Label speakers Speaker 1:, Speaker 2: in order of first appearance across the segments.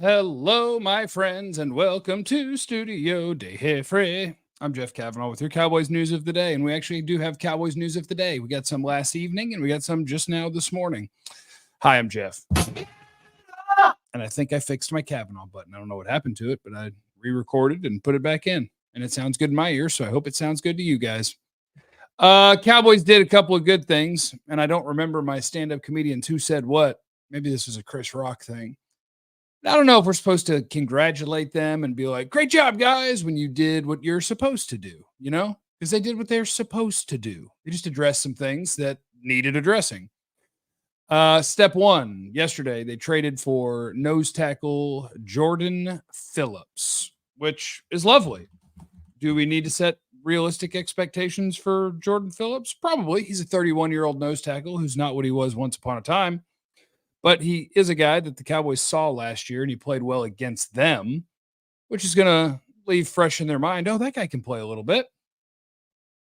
Speaker 1: Hello, my friends, and welcome to Studio Day. Hey, Free. I'm Jeff Cavanaugh with your Cowboys news of the day, and we actually do have Cowboys news of the day. We got some last evening, and we got some just now this morning. Hi, I'm Jeff, and I think I fixed my Cavanaugh button. I don't know what happened to it, but I re-recorded and put it back in, and it sounds good in my ear, so I hope it sounds good to you guys. Cowboys did a couple of good things, and I don't remember my stand-up comedians who said what. Maybe this was a Chris Rock thing. I don't know if we're supposed to congratulate them and be like, great job, guys, when you did what you're supposed to do, because they did what they're supposed to do. They just addressed some things that needed addressing. Step one, yesterday, they traded for nose tackle Jordan Phillips, which is lovely. Do we need to set realistic expectations for Jordan Phillips? Probably. He's a 31-year-old nose tackle who's not what he was once upon a time. But he is a guy that the Cowboys saw last year, and he played well against them, which is going to leave fresh in their mind, oh, that guy can play a little bit.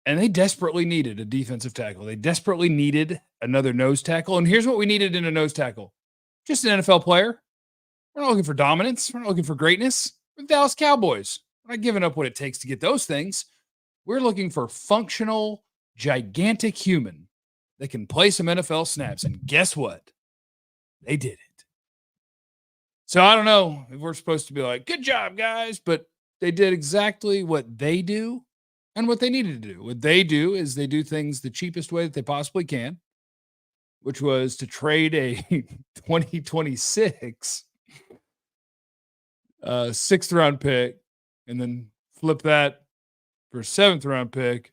Speaker 1: And they desperately needed a defensive tackle. They desperately needed another nose tackle. And here's what we needed in a nose tackle. Just an NFL player. We're not looking for dominance. We're not looking for greatness. We're the Dallas Cowboys. We're not giving up what it takes to get those things. We're looking for functional, gigantic human that can play some NFL snaps. And guess what? They did it. So I don't know if we're supposed to be like, good job, guys, but they did exactly what they do and what they needed to do. What they do is they do things the cheapest way that they possibly can, which was to trade a 2026 sixth round pick and then flip that for a seventh round pick.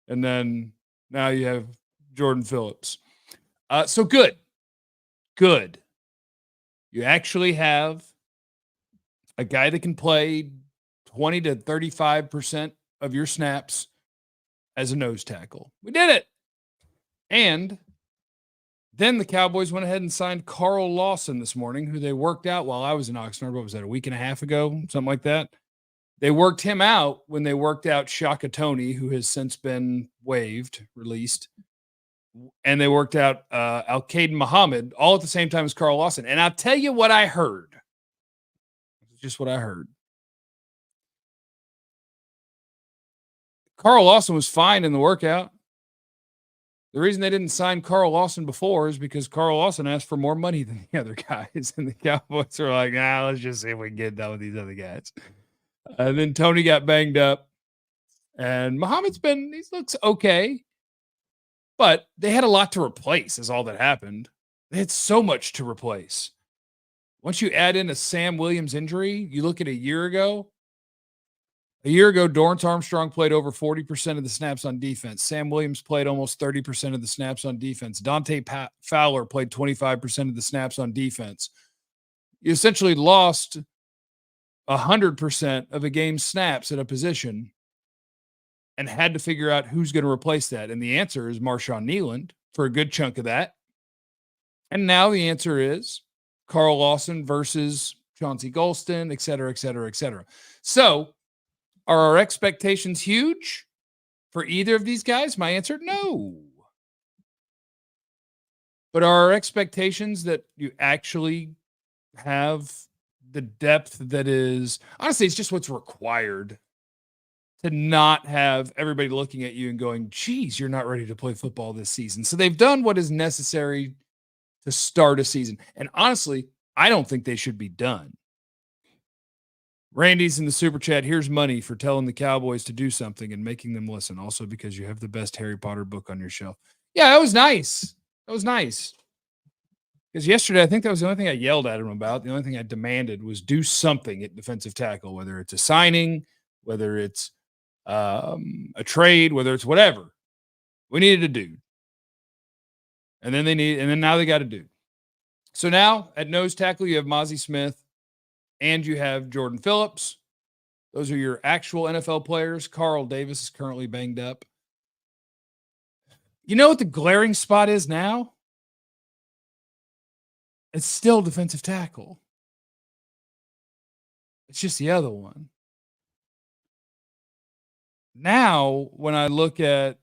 Speaker 1: And then now you have Jordan Phillips. So good. You actually have a guy that can play 20 to 35% of your snaps as a nose tackle. We did it. And then the Cowboys went ahead and signed Carl Lawson this morning, who they worked out while I was in Oxnard. What was that, a week and a half ago? Something like that. They worked him out when they worked out Shaka Toney, who has since been released. And they worked out Al-Qaeda Muhammad all at the same time as Carl Lawson. And I'll tell you what I heard. Just what I heard. Carl Lawson was fine in the workout. The reason they didn't sign Carl Lawson before is because Carl Lawson asked for more money than the other guys. And the Cowboys were like, let's just see if we can get done with these other guys. And then Tony got banged up. And Muhammad's he looks okay. But they had a lot to replace is all that happened. They had so much to replace. Once you add in a Sam Williams injury, you look at a year ago. A year ago, Dorrance Armstrong played over 40% of the snaps on defense. Sam Williams played almost 30% of the snaps on defense. Dante Fowler played 25% of the snaps on defense. You essentially lost 100% of a game's snaps at a position and had to figure out who's going to replace that. And the answer is Marshawn Kneeland for a good chunk of that. And now the answer is Carl Lawson versus Chauncey Golston, et cetera, et cetera, et cetera. So are our expectations huge for either of these guys? My answer, no. But are our expectations that you actually have the depth that is, honestly, it's just what's required to not have everybody looking at you and going, geez, you're not ready to play football this season. So they've done what is necessary to start a season. And honestly, I don't think they should be done. Randy's in the super chat. Here's money for telling the Cowboys to do something and making them listen. Also because you have the best Harry Potter book on your shelf. Yeah, that was nice. Because yesterday, I think that was the only thing I yelled at him about. The only thing I demanded was do something at defensive tackle, whether it's a signing, whether it's a trade, whether it's whatever. We needed a dude. And then now they got a dude. So now at nose tackle, you have Mozzie Smith and you have Jordan Phillips. Those are your actual NFL players. Carl Davis is currently banged up. You know what the glaring spot is now? It's still defensive tackle. It's just the other one. Now, when I look at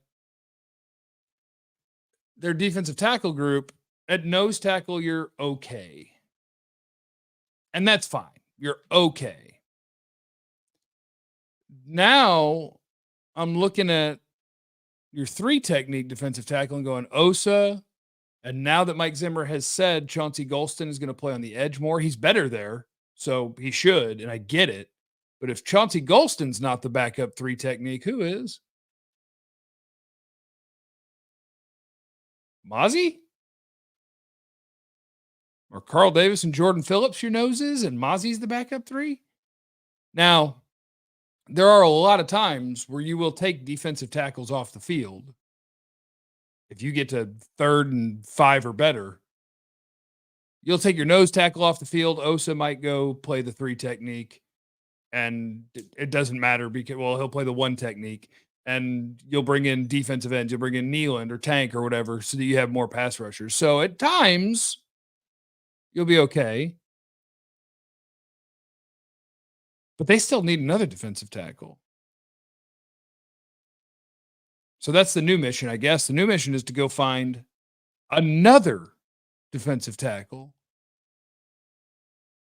Speaker 1: their defensive tackle group, at nose tackle, you're okay. And that's fine. you're okay. Now I'm looking at your 3 technique defensive tackle and going Osa. And now that Mike Zimmer has said Chauncey Golston is going to play on the edge more, he's better there. So he should, and I get it. But if Chauncey Golston's not the backup 3 technique, who is? Mozzie? Or Carl Davis and Jordan Phillips your noses, and Mozzie's the backup 3? Now, there are a lot of times where you will take defensive tackles off the field. If you get to 3rd and 5 or better, you'll take your nose tackle off the field. Osa might go play the 3 technique, and it doesn't matter because, well, he'll play the 1 technique, and you'll bring in defensive ends. You'll bring in Nealand or Tank or whatever so that you have more pass rushers. So at times, you'll be okay. But they still need another defensive tackle. So that's the new mission, I guess. The new mission is to go find another defensive tackle.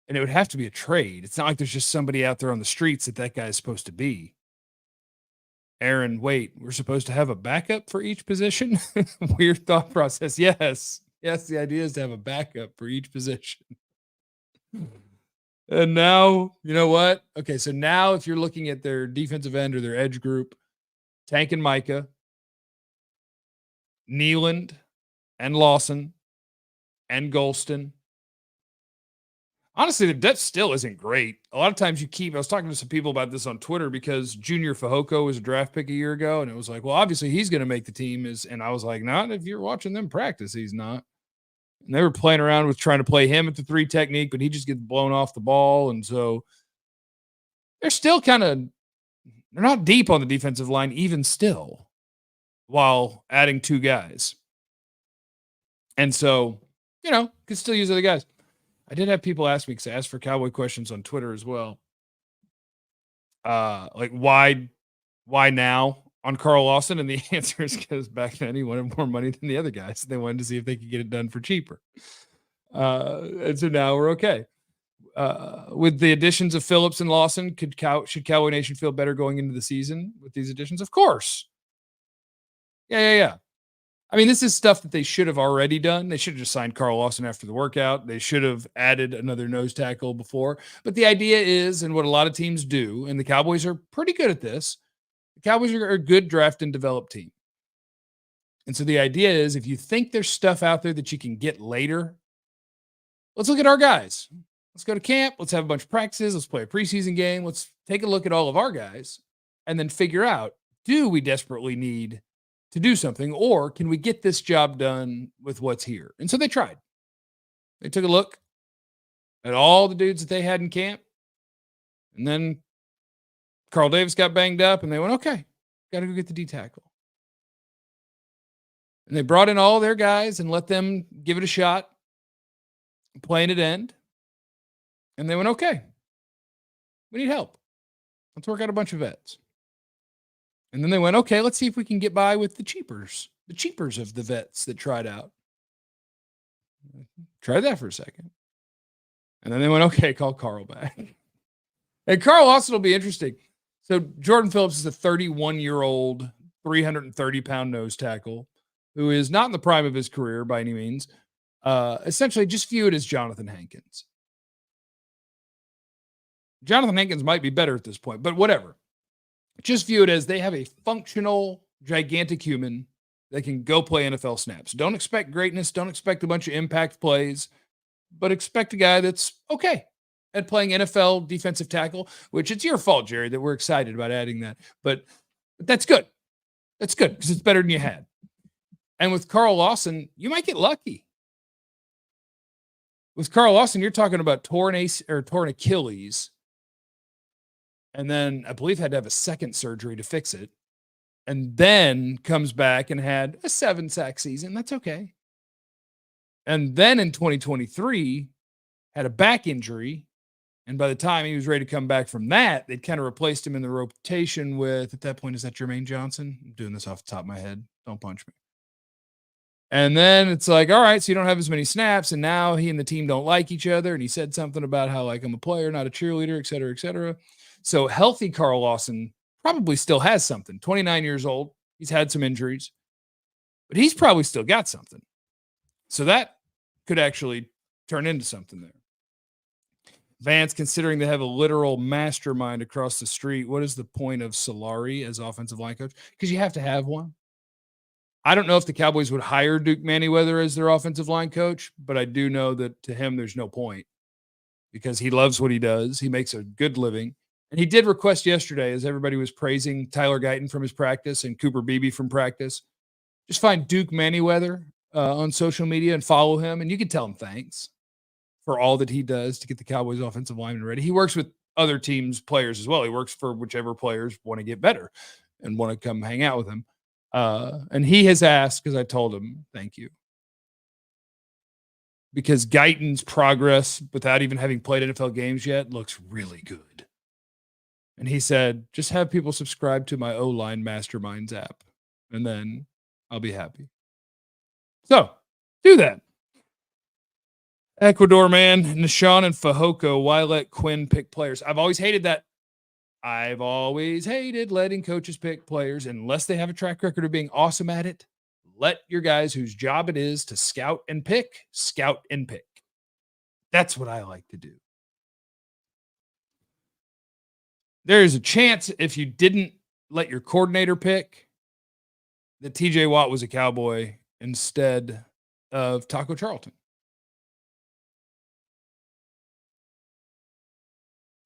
Speaker 1: And it would have to be a trade. It's not like there's just somebody out there on the streets that guy is supposed to be. Aaron, wait, we're supposed to have a backup for each position? Weird thought process. Yes. Yes, the idea is to have a backup for each position. And now, you know what? Okay, so now if you're looking at their defensive end or their edge group, Tank and Micah, Nealand and Lawson and Golston. Honestly, the depth still isn't great. A lot of times I was talking to some people about this on Twitter because Junior Fehoko was a draft pick a year ago, and it was like, well, obviously he's going to make the team. And I was like, not if you're watching them practice, he's not. And they were playing around with trying to play him at the 3 technique, but he just gets blown off the ball. And so they're still they're not deep on the defensive line, even still, while adding 2 guys. And so, could still use other guys. I did have people ask me, because I asked for Cowboy questions on Twitter as well. Like why now on Carl Lawson? And the answer is because back then he wanted more money than the other guys. They wanted to see if they could get it done for cheaper. And so now we're okay. With the additions of Phillips and Lawson, should Cowboy Nation feel better going into the season with these additions? Of course. Yeah. I mean, this is stuff that they should have already done. They should have just signed Carl Lawson after the workout. They should have added another nose tackle before. But the idea is, and what a lot of teams do, and the Cowboys are pretty good at this, the Cowboys are a good draft and develop team. And so the idea is, if you think there's stuff out there that you can get later, let's look at our guys. Let's go to camp. Let's have a bunch of practices. Let's play a preseason game. Let's take a look at all of our guys and then figure out, do we desperately need to do something, or can we get this job done with what's here? And so they tried. They took a look at all the dudes that they had in camp, and then Carl Davis got banged up, and they went, okay, got to go get the D tackle. And they brought in all their guys and let them give it a shot, playing at end. And they went, okay, we need help. Let's work out a bunch of vets. And then they went, okay, let's see if we can get by with the cheapers of the vets that tried out. Try that for a second. And then they went, okay, call Carl back. And Carl Lawson will be interesting. So Jordan Phillips is a 31-year-old, 330-pound nose tackle who is not in the prime of his career by any means. Essentially, just view it as Jonathan Hankins. Jonathan Hankins might be better at this point, but whatever. Just view it as they have a functional, gigantic human that can go play NFL snaps. Don't expect greatness. Don't expect a bunch of impact plays, but expect a guy that's okay at playing NFL defensive tackle, which it's your fault, Jerry, that we're excited about adding that. But that's good. That's good because it's better than you had. And with Carl Lawson, you might get lucky. With Carl Lawson, you're talking about torn Achilles. And then I believe had to have a second surgery to fix it. And then comes back and had a 7-sack season. That's okay. And then in 2023, had a back injury. And by the time he was ready to come back from that, they'd kind of replaced him in the rotation with, at that point, is that Jermaine Johnson? I'm doing this off the top of my head. Don't punch me. And then it's like, all right, so you don't have as many snaps, and now he and the team don't like each other. And he said something about how, like, I'm a player, not a cheerleader, et cetera, et cetera. So healthy Carl Lawson probably still has something. 29 years old. He's had some injuries, but he's probably still got something. So that could actually turn into something there. Vance, considering they have a literal mastermind across the street, what is the point of Solari as offensive line coach? Because you have to have one. I don't know if the Cowboys would hire Duke Manyweather as their offensive line coach, but I do know that to him, there's no point because he loves what he does. He makes a good living. And he did request yesterday, as everybody was praising Tyler Guyton from his practice and Cooper Beebe from practice, just find Duke Manyweather on social media and follow him. And you can tell him thanks for all that he does to get the Cowboys offensive lineman ready. He works with other teams' players as well. He works for whichever players want to get better and want to come hang out with him. And he has asked, because I told him, thank you. Because Guyton's progress, without even having played NFL games yet, looks really good. And he said, just have people subscribe to my O-Line Masterminds app, and then I'll be happy. So, do that. Ecuador man, Nishan and Fajoko, why let Quinn pick players? I've always hated that. I've always hated letting coaches pick players unless they have a track record of being awesome at it. Let your guys whose job it is to scout and pick. That's what I like to do. There's a chance if you didn't let your coordinator pick that TJ Watt was a Cowboy instead of Taco Charlton.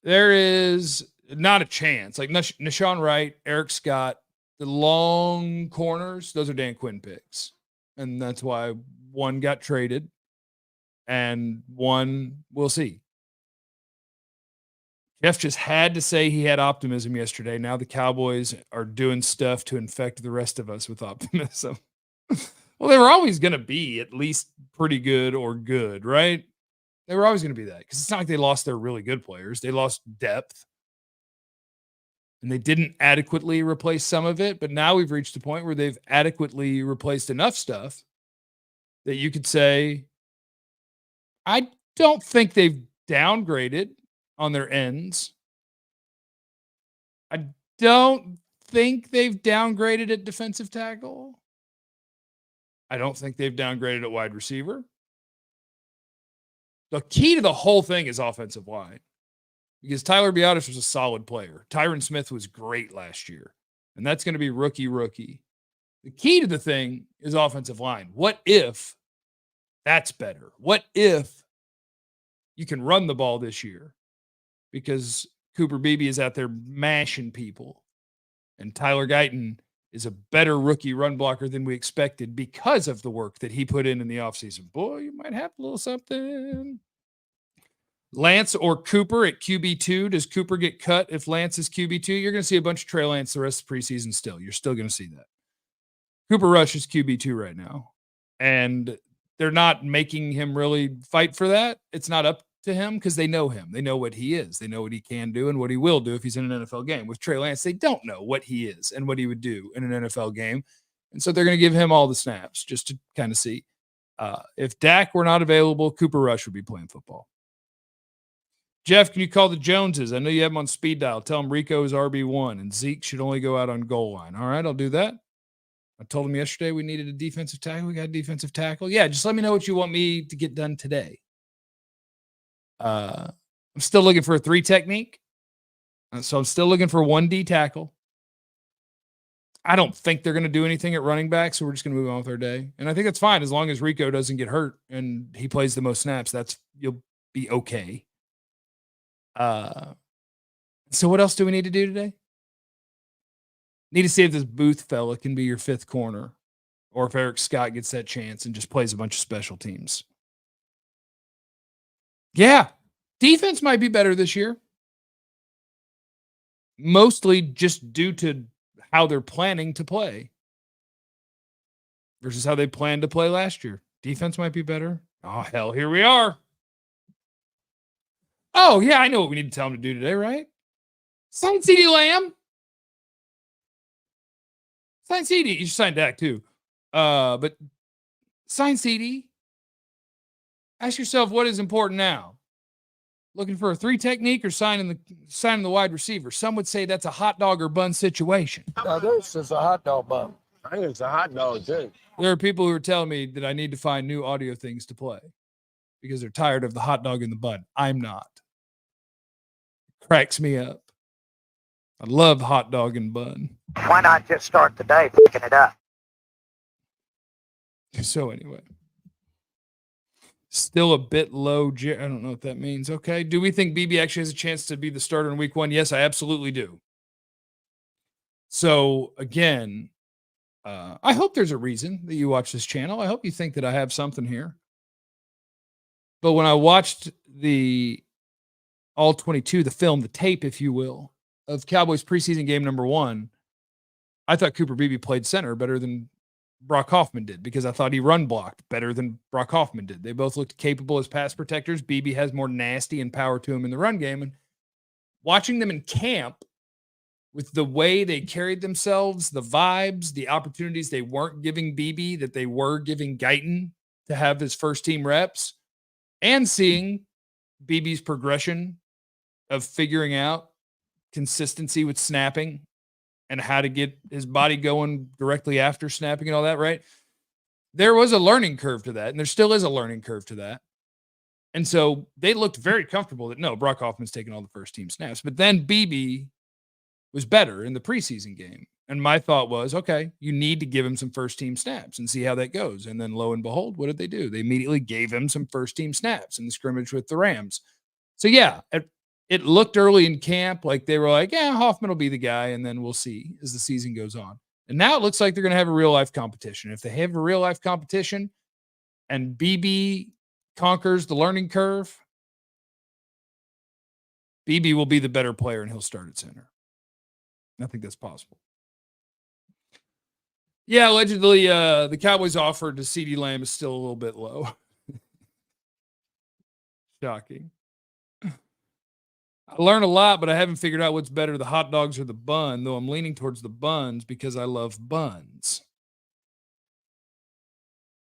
Speaker 1: There is not a chance. Like Nishan Wright, Eric Scott, the long corners, those are Dan Quinn picks. And that's why one got traded and one we'll see. Jeff just had to say he had optimism yesterday. Now the Cowboys are doing stuff to infect the rest of us with optimism. Well, they were always going to be at least pretty good or good, right? They were always going to be that because it's not like they lost their really good players. They lost depth. And they didn't adequately replace some of it, but now we've reached a point where they've adequately replaced enough stuff that you could say, I don't think they've downgraded on their ends. I don't think they've downgraded at defensive tackle. I don't think they've downgraded at wide receiver. The key to the whole thing is offensive line. Because Tyler Biadasz was a solid player. Tyron Smith was great last year. And that's going to be rookie. The key to the thing is offensive line. What if that's better? What if you can run the ball this year? Because Cooper Beebe is out there mashing people. And Tyler Guyton is a better rookie run blocker than we expected because of the work that he put in the offseason. Boy, you might have a little something. Lance or Cooper at QB2. Does Cooper get cut if Lance is QB2? You're going to see a bunch of Trey Lance the rest of the preseason still. You're still going to see that. Cooper Rush is QB2 right now. And they're not making him really fight for that. It's not up to him because they know him. They know what he is. They know what he can do and what he will do if he's in an NFL game. With Trey Lance, they don't know what he is and what he would do in an NFL game. And so they're going to give him all the snaps just to kind of see. If Dak were not available, Cooper Rush would be playing football. Jeff, can you call the Joneses? I know you have them on speed dial. Tell them Rico is RB1 and Zeke should only go out on goal line. All right, I'll do that. I told him yesterday we needed a defensive tackle. We got a defensive tackle. Yeah, just let me know what you want me to get done today. I'm still looking for a 3 technique. So I'm still looking for 1D tackle. I don't think they're going to do anything at running back, so we're just going to move on with our day. And I think that's fine as long as Rico doesn't get hurt and he plays the most snaps. You'll be okay. So what else do we need to do today? Need to see if this Booth fella can be your 5th corner or if Eric Scott gets that chance and just plays a bunch of special teams. Yeah, defense might be better this year. Mostly just due to how they're planning to play versus how they planned to play last year. Defense might be better. Oh, hell, here we are. Oh, yeah, I know what we need to tell him to do today, right? Sign CeeDee Lamb. Sign CeeDee. You should sign Dak, too. But Sign CD. Ask yourself what is important now. Looking for a 3 technique or signing the wide receiver? Some would say that's a hot dog or bun situation.
Speaker 2: No, this is a hot dog bun. I think it's a hot dog too.
Speaker 1: There are people who are telling me that I need to find new audio things to play because they're tired of the hot dog and the bun. I'm not. It cracks me up. I love hot dog and bun.
Speaker 3: Why not just start the day picking it up?
Speaker 1: So anyway. Still a bit low. I don't know what that means. Okay. Do we think BB actually has a chance to be the starter in week 1? Yes, I absolutely do. So again, I hope there's a reason that you watch this channel. I hope you think that I have something here. But when I watched the All 22, the film, the tape, if you will, of Cowboys preseason game number 1, I thought Cooper Beebe played center better than Brock Hoffman did because I thought he run blocked better than Brock Hoffman did. They both looked capable as pass protectors. Beebe has more nasty and power to him in the run game. And watching them in camp with the way they carried themselves, the vibes, the opportunities they weren't giving Beebe that they were giving Guyton to have his first team reps, and seeing Beebe's progression of figuring out consistency with snapping and how to get his body going directly after snapping and all that, right? There was a learning curve to that, and there still is a learning curve to that. And so they looked very comfortable that, no, Brock Hoffman's taking all the first team snaps. But then Beebe was better in the preseason game. And my thought was, okay, you need to give him some first team snaps and see how that goes. And then lo and behold, what did they do? They immediately gave him some first team snaps in the scrimmage with the Rams. So yeah, it looked early in camp like they were like, yeah, Hoffman will be the guy, and then we'll see as the season goes on. And now it looks like they're going to have a real-life competition. If they have a real-life competition and BB conquers the learning curve, BB will be the better player and he'll start at center. I think that's possible. Yeah, allegedly, the Cowboys' offer to CeeDee Lamb is still a little bit low. Shocking. I learned a lot, but I haven't figured out what's better, the hot dogs or the bun, though I'm leaning towards the buns because I love buns.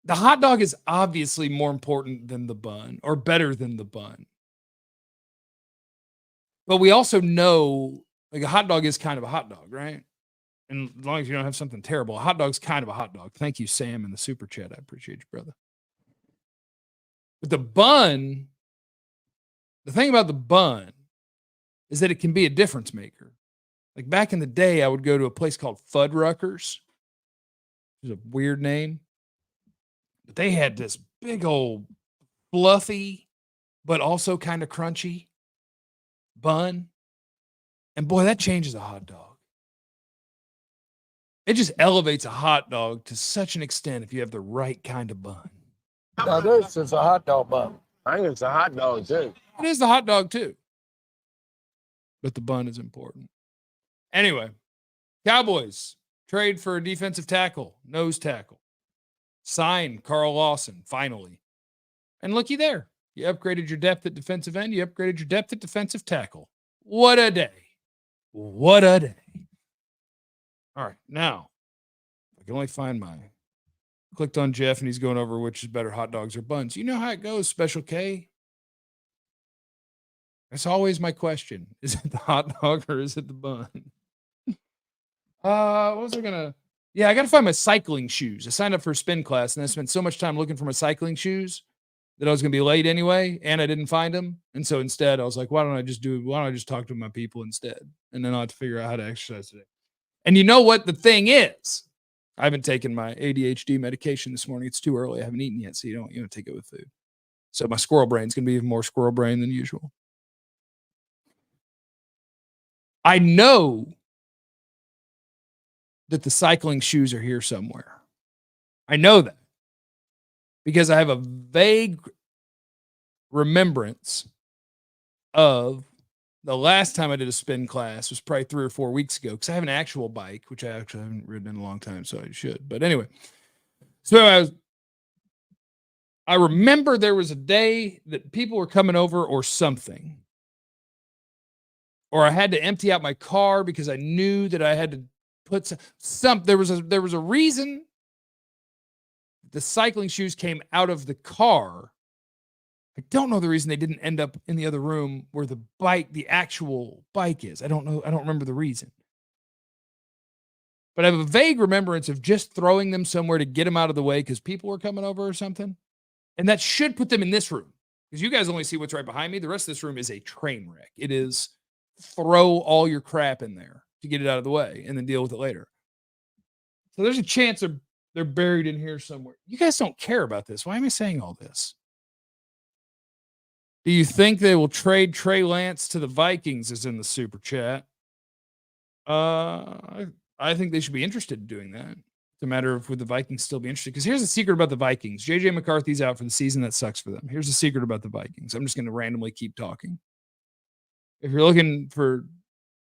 Speaker 1: The hot dog is obviously more important than the bun, or better than the bun. But we also know, like, a hot dog is kind of a hot dog, right? And as long as you don't have something terrible, a hot dog's kind of a hot dog. Thank you, Sam, in the super chat. I appreciate you, brother. But the bun, the thing about the bun is that it can be a difference maker. Like back in the day, I would go to a place called Fuddruckers. It's a weird name. But they had this big old fluffy, but also kind of crunchy bun. And boy, that changes a hot dog. It just elevates a hot dog to such an extent if you have the right kind of bun.
Speaker 2: Now, this is a hot dog bun. I think it's a hot dog too.
Speaker 1: It is the hot dog too. But the bun is important. Anyway, Cowboys trade for a defensive tackle, nose tackle. Sign Carl Lawson, finally. And looky there. You upgraded your depth at defensive end. You upgraded your depth at defensive tackle. What a day. What a day. All right, now, I can only find my... Clicked on Jeff, and he's going over which is better, hot dogs or buns. You know how it goes, Special K. That's always my question. Is it the hot dog or is it the bun? What was I gonna? Yeah, I gotta find my cycling shoes. I signed up for a spin class, and I spent so much time looking for my cycling shoes that I was gonna be late anyway, and I didn't find them. And so instead, I was like, why don't I just talk to my people instead? And then I'll have to figure out how to exercise today. And you know what the thing is? I haven't taken my ADHD medication this morning. It's too early. I haven't eaten yet, so you don't take it with food. So my squirrel brain's gonna be even more squirrel brain than usual. I know that the cycling shoes are here somewhere. I know that because I have a vague remembrance of the last time I did a spin class was probably 3 or 4 weeks ago because I have an actual bike, which I actually haven't ridden in a long time, so I should. But anyway, so I remember there was a day that people were coming over or something. Or I had to empty out my car because I knew that I had to put there was a reason the cycling shoes came out of the car. I don't know the reason they didn't end up in the other room where the actual bike is. I don't know. I don't remember the reason. But I have a vague remembrance of just throwing them somewhere to get them out of the way because people were coming over or something. And that should put them in this room because you guys only see what's right behind me. The rest of this room is a train wreck. It is throw all your crap in there to get it out of the way and then deal with it later. So there's a chance they're buried in here somewhere. You guys don't care about this. Why am I saying all this? Do you think they will trade Trey Lance to the Vikings is in the super chat? I think they should be interested in doing that. It's a matter of would the Vikings still be interested? Because here's the secret about the Vikings. JJ McCarthy's out for the season. That sucks for them. Here's the secret about the Vikings. I'm just going to randomly keep talking. If you're looking for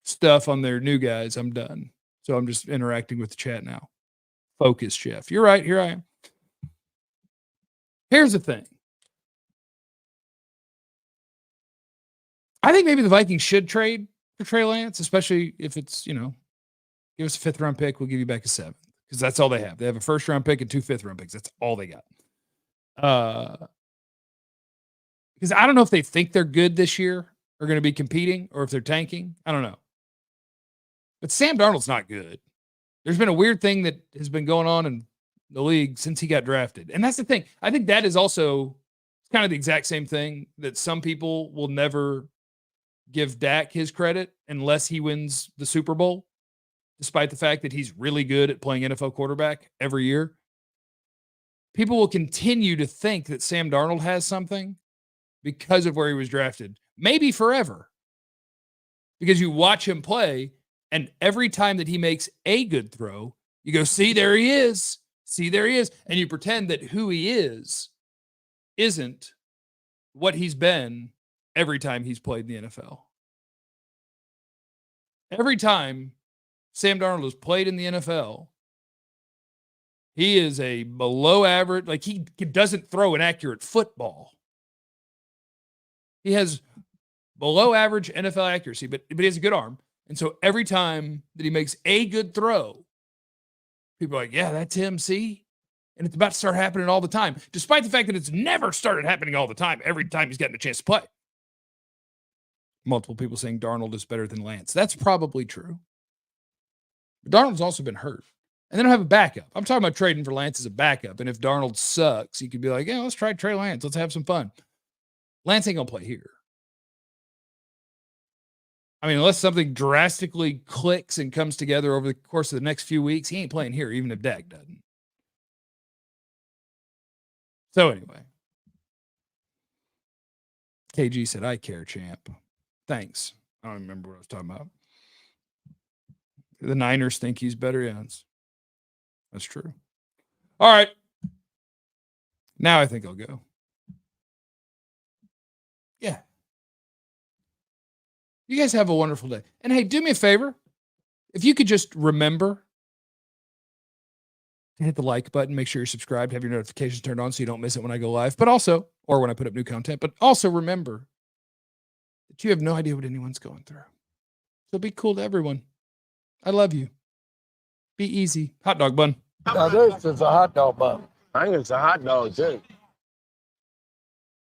Speaker 1: stuff on their new guys, I'm done. So I'm just interacting with the chat now. Focus, Jeff. You're right. Here I am. Here's the thing. I think maybe the Vikings should trade for Trey Lance, especially if it's, give us a 5th round pick. We'll give you back a 7th because that's all they have. They have a 1st round pick and 2 5th round picks. That's all they got. Because I don't know if they think they're good this year or going to be competing or if they're tanking. I don't know. But Sam Darnold's not good. There's been a weird thing that has been going on in the league since he got drafted. And that's the thing. I think that is also kind of the exact same thing that some people will never give Dak his credit unless he wins the Super Bowl, despite the fact that he's really good at playing NFL quarterback every year. People will continue to think that Sam Darnold has something because of where he was drafted, maybe forever. Because you watch him play, and every time that he makes a good throw, you go, see, there he is. See, there he is. And you pretend that who he is isn't what he's been every time he's played in the NFL. Every time Sam Darnold has played in the NFL, he is a below average, like he doesn't throw an accurate football. He has below average NFL accuracy, but he has a good arm. And so every time that he makes a good throw, people are like, yeah, that's him, see? And it's about to start happening all the time, despite the fact that it's never started happening all the time, every time he's gotten a chance to play. Multiple people saying Darnold is better than Lance. That's probably true. But Darnold's also been hurt. And they don't have a backup. I'm talking about trading for Lance as a backup. And if Darnold sucks, you could be like, yeah, let's try Trey Lance. Let's have some fun. Lance ain't going to play here. I mean, unless something drastically clicks and comes together over the course of the next few weeks, he ain't playing here, even if Dak doesn't. So anyway. KG said, I care, champ. Thanks. I don't remember what I was talking about. The Niners think he's better. Yeah, that's true. All right. Now I think I'll go. Yeah. You guys have a wonderful day. And hey, do me a favor. If you could just remember to hit the like button, make sure you're subscribed, have your notifications turned on so you don't miss it when I go live, but also, or when I put up new content, but also remember that you have no idea what anyone's going through. So be cool to everyone. I love you. Be easy. Hot dog bun.
Speaker 2: Now this is a hot dog bun. I think it's a hot dog too.